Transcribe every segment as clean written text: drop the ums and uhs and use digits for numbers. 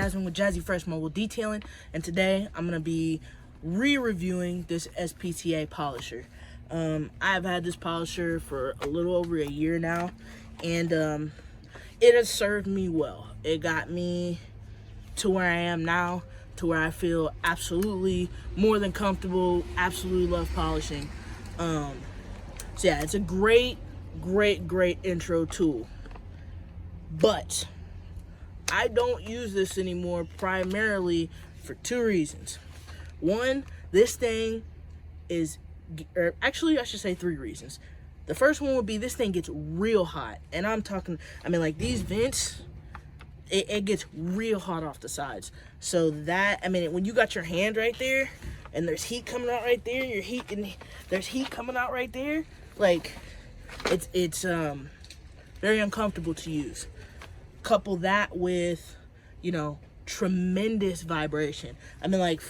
Jasmine with Jazzy Fresh Mobile Detailing, and today I'm going to be re-reviewing this SPTA polisher. I've had this polisher for a little over a year now, and it has served me well. It got me to where I am now, to where I feel absolutely more than comfortable, absolutely love polishing. So yeah, it's a great intro tool. But I don't use this anymore primarily for two reasons. One, this thing is, or actually I should say three reasons. The first one would be this thing gets real hot. And I'm talking, I mean, like these vents, it gets real hot off the sides. So that, I mean, when you got your hand right there and there's heat coming out right there, there's heat coming out right there, like it's very uncomfortable to use. Couple that with, you know, tremendous vibration. I mean, like,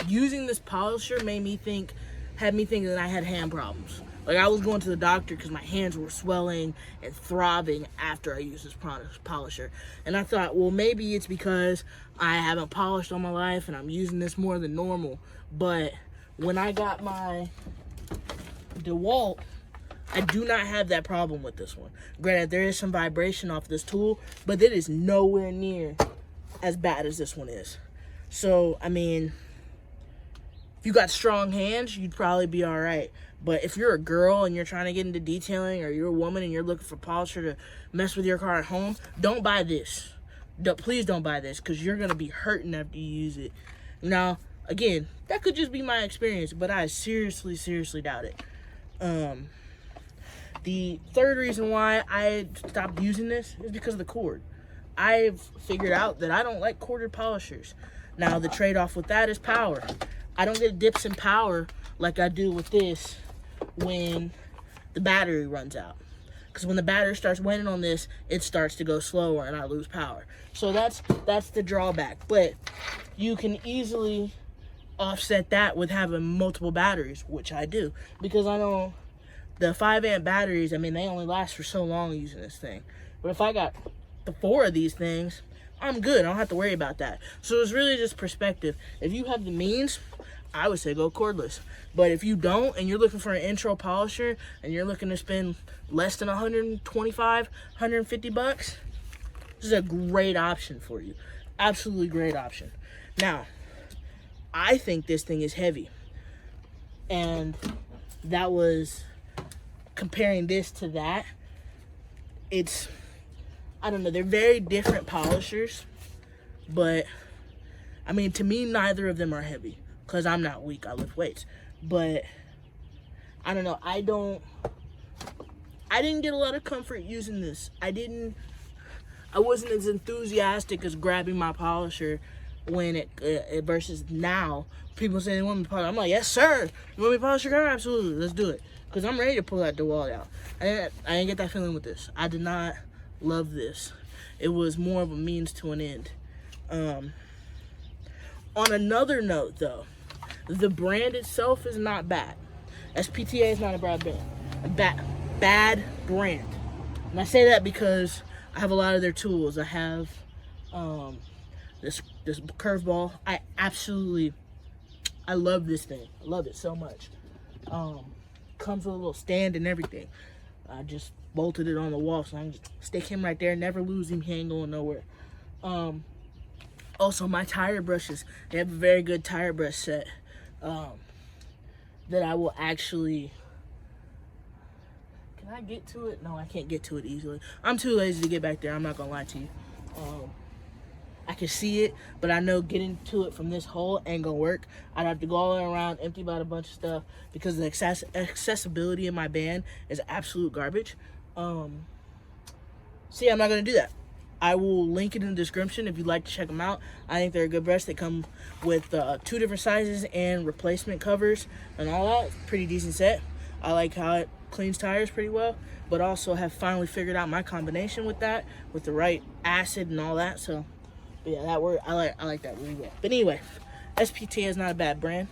using this polisher had me think that I had hand problems. Like, I was going to the doctor because my hands were swelling and throbbing after I used this polisher. And I thought, well, maybe it's because I haven't polished all my life and I'm using this more than normal. But when I got my Dewalt, I do not have that problem with this one. Granted, there is some vibration off this tool, but it is nowhere near as bad as this one is. So, I mean, if you got strong hands, you'd probably be all right. But if you're a girl and you're trying to get into detailing, or you're a woman and you're looking for polisher to mess with your car at home, don't buy this. Please don't buy this, because you're going to be hurting after you use it. Now, again, that could just be my experience, but I seriously doubt it. The third reason why I stopped using this is because of the cord. I've figured out that I don't like corded polishers. Now, the trade-off with that is power. I don't get dips in power like I do with this when the battery runs out. Because when the battery starts waning on this, it starts to go slower and I lose power. So that's the drawback. But you can easily offset that with having multiple batteries, which I do. Because I know the 5-amp batteries, I mean, they only last for so long using this thing. But if I got the 4 of these things, I'm good. I don't have to worry about that. So it's really just perspective. If you have the means, I would say go cordless. But if you don't, and you're looking for an intro polisher, and you're looking to spend less than 125, 150 bucks, this is a great option for you. Absolutely great option. Now, I think this thing is heavy. And that was comparing this to that. It's, I don't know, they're very different polishers, but I mean, to me, neither of them are heavy, because I'm not weak, I lift weights. But I don't know, I didn't get a lot of comfort using this. I wasn't as enthusiastic as grabbing my polisher when it versus now. People say they want me to polish. I'm like, yes sir, you want me to polish your car? Absolutely, let's do it. Because I'm ready to pull that Dewalt out. I didn't get that feeling with this. I did not love this. It was more of a means to an end. On another note, though, the brand itself is not bad. SPTA is not a bad brand. Bad brand. And I say that because I have a lot of their tools. I have this Curveball. I love this thing. I love it so much. Comes with a little stand and everything. I just bolted it on the wall, so I can just stick him right there, never lose him, he ain't going nowhere. Also, my tire brushes, they have a very good tire brush set that I will actually, can I get to it? No, I can't get to it easily. I'm too lazy to get back there, I'm not gonna lie to you. I can see it, but I know getting to it from this hole ain't gonna work. I'd have to go all the way around, empty about a bunch of stuff, because the accessibility in my van is absolute garbage. So yeah, I'm not gonna do that. I will link it in the description if you'd like to check them out. I think they're a good brush. They come with 2 different sizes and replacement covers and all that. Pretty decent set. I like how it cleans tires pretty well, but also have finally figured out my combination with that, with the right acid and all that. So but yeah, that word, I like that really well. But anyway, SPTA is not a bad brand.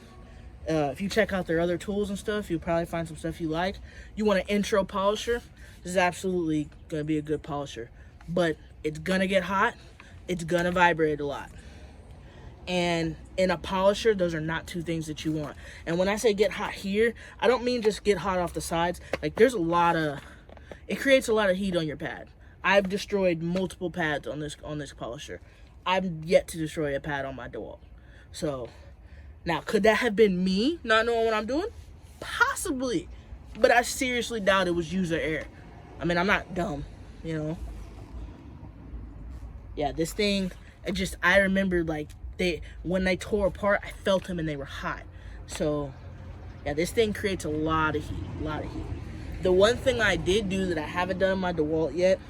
If you check out their other tools and stuff, you'll probably find some stuff you like. You want an intro polisher, this is absolutely going to be a good polisher. But it's going to get hot. It's going to vibrate a lot. And in a polisher, those are not two things that you want. And when I say get hot here, I don't mean just get hot off the sides. Like, there's a lot of, it creates a lot of heat on your pad. I've destroyed multiple pads on this polisher. I've yet to destroy a pad on my Dewalt. So, now, could that have been me not knowing what I'm doing? Possibly. But I seriously doubt it was user error. I mean, I'm not dumb, you know. Yeah, this thing, I remember, like, when they tore apart, I felt them and they were hot. So, yeah, this thing creates a lot of heat, The one thing I did do that I haven't done in my Dewalt yet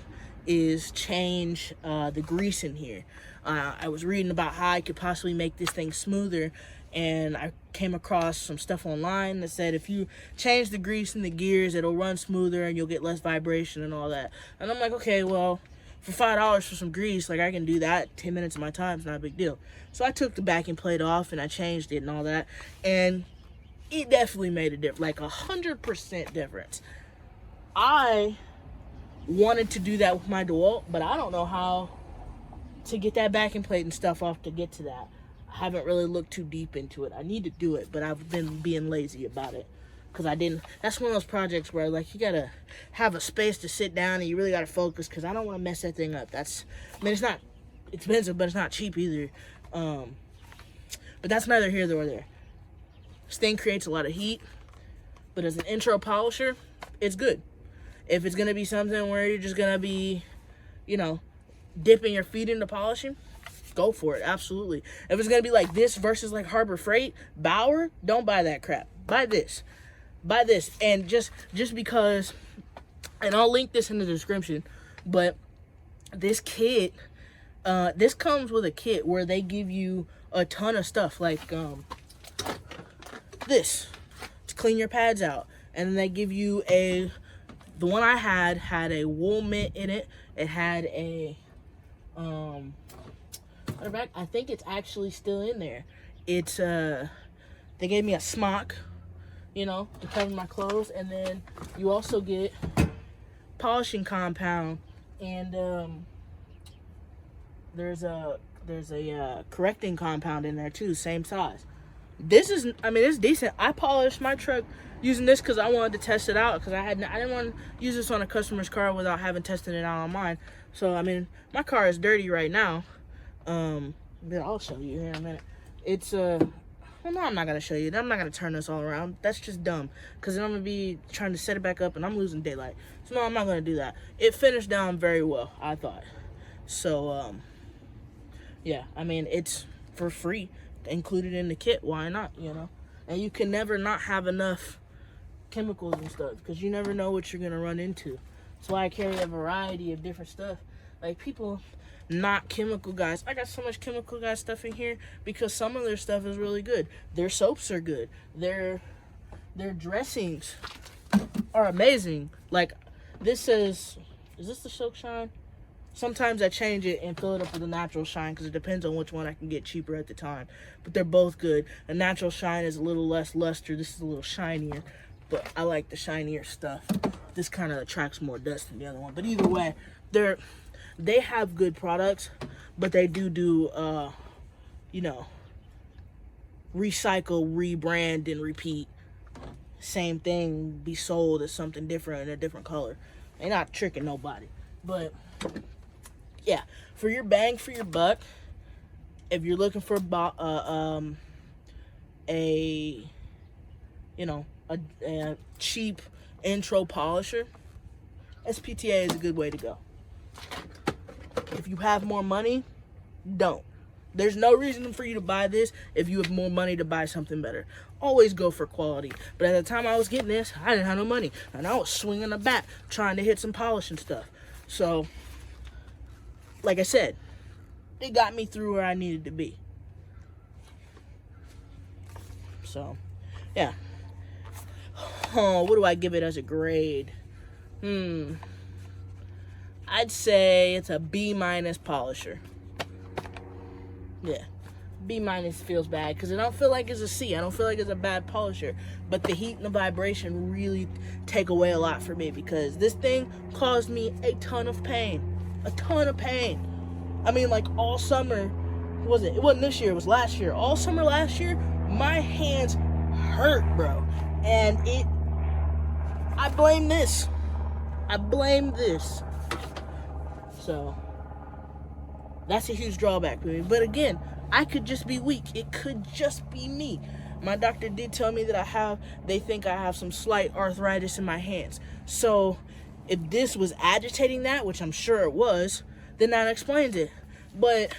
is change the grease in here. I was reading about how I could possibly make this thing smoother, and I came across some stuff online that said if you change the grease in the gears, it'll run smoother and you'll get less vibration and all that. And I'm like, okay, well, for $5 for some grease, like, I can do that. 10 minutes of my time is not a big deal. So I took the backing plate off and I changed it and all that, and it definitely made a difference, like 100% difference. I wanted to do that with my Dewalt, but I don't know how to get that backing plate and stuff off to get to that. I haven't really looked too deep into it. I need to do it, but I've been being lazy about it. Because that's one of those projects where, like, you gotta have a space to sit down and you really gotta focus, because I don't want to mess that thing up. I mean, it's not expensive, but it's not cheap either. But that's neither here nor there. This thing creates a lot of heat, but as an intro polisher, it's good. If it's gonna be something where you're just gonna be, you know, dipping your feet into polishing, go for it, absolutely. If it's gonna be like this versus like Harbor Freight, Bauer, don't buy that crap. Buy this. And just because, and I'll link this in the description, but this kit, this comes with a kit where they give you a ton of stuff, like this to clean your pads out, and then they give you the one I had a wool mitt in it. It had a I think it's actually still in there. It's they gave me a smock, you know, to cover my clothes, and then you also get polishing compound, and there's a correcting compound in there too, same size. This is, I mean, it's decent. I polished my truck using this because I wanted to test it out, because I didn't want to use this on a customer's car without having tested it out on mine. So, I mean, my car is dirty right now. But I'll show you here in a minute. It's well, no, I'm not gonna show you. I'm not gonna turn this all around. That's just dumb, because then I'm gonna be trying to set it back up and I'm losing daylight. So no, I'm not gonna do that. It finished down very well, I thought. So yeah, I mean, it's for free, included in the kit. Why not, you know? And you can never not have enough chemicals and stuff, because you never know what you're gonna run into. That's why I carry a variety of different stuff. Like, people not chemical guys, I got so much chemical guy stuff in here because some of their stuff is really good. Their soaps are good. Their dressings are amazing. Like, this says, is this the Silk Shine? Sometimes I change it and fill it up with a natural shine, because it depends on which one I can get cheaper at the time. But they're both good. A natural shine is a little less luster. This is a little shinier, but I like the shinier stuff. This kind of attracts more dust than the other one. But either way, they have good products, but they do you know, recycle, rebrand, and repeat. Same thing, be sold as something different in a different color. They're not tricking nobody. But yeah, for your bang for your buck, if you're looking for a cheap intro polisher, SPTA is a good way to go. If you have more money, don't. There's no reason for you to buy this if you have more money to buy something better. Always go for quality. But at the time I was getting this, I didn't have no money, and I was swinging the bat trying to hit some polish and stuff. So, like I said, it got me through where I needed to be. So, yeah. Oh, what do I give it as a grade? I'd say it's a B- polisher. Yeah. B- feels bad because I don't feel like it's a C. I don't feel like it's a bad polisher. But the heat and the vibration really take away a lot for me, because this thing caused me a ton of pain. A ton of pain. I mean, like, all summer, it wasn't this year, it was last year. All summer last year, my hands hurt, bro. And I blame this. So that's a huge drawback for me. But again, I could just be weak. It could just be me. My doctor did tell me that they think I have some slight arthritis in my hands. So if this was agitating that, which I'm sure it was, then that explains it. But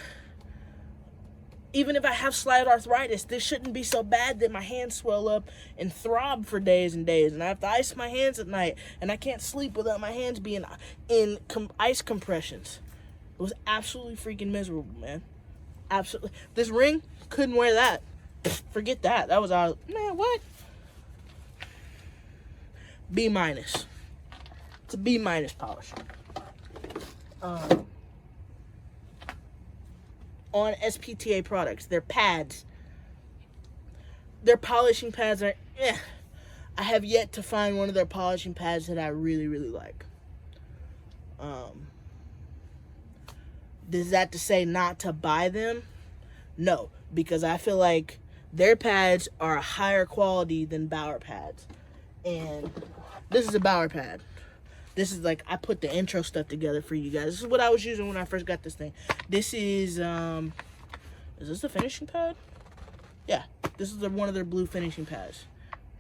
even if I have slight arthritis, this shouldn't be so bad that my hands swell up and throb for days and days. And I have to ice my hands at night. And I can't sleep without my hands being in ice compressions. It was absolutely freaking miserable, man. Absolutely. This ring, couldn't wear that. Forget that. That was out. Man, what? B-. It's a B- polish. On SPTA products, their pads, their polishing pads are I have yet to find one of their polishing pads that I really, really like. Is that to say not to buy them? No, because I feel like their pads are higher quality than Bauer pads. And this is a Bauer pad. This is like, I put the intro stuff together for you guys. This is what I was using when I first got this thing. This is this the finishing pad? Yeah, this is one of their blue finishing pads.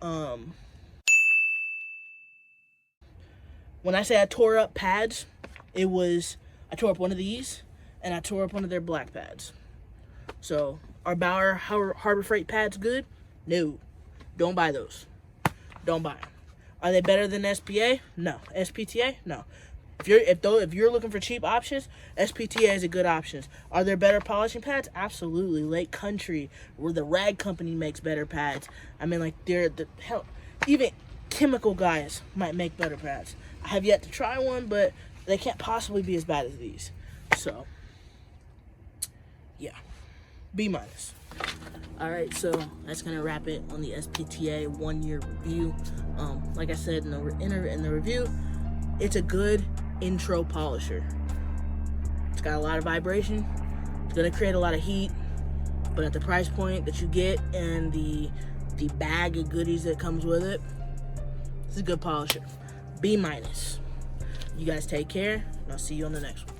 When I say I tore up pads, I tore up one of these, and I tore up one of their black pads. So, are Bauer Harbor Freight pads good? No. Don't buy those. Don't buy them. Are they better than SPA? No. SPTA? No. If you're looking for cheap options, SPTA is a good option. Are there better polishing pads? Absolutely. Lake Country, where the Rag Company makes better pads. I mean, like, hell, even chemical guys might make better pads. I have yet to try one, but they can't possibly be as bad as these. So, yeah. B-. All right, so that's gonna wrap it on the SPTA 1-year review. Like I said in the review, it's a good intro polisher. It's got a lot of vibration. It's gonna create a lot of heat, but at the price point that you get and the bag of goodies that comes with it, it's a good polisher. B-. You guys take care, and I'll see you on the next one.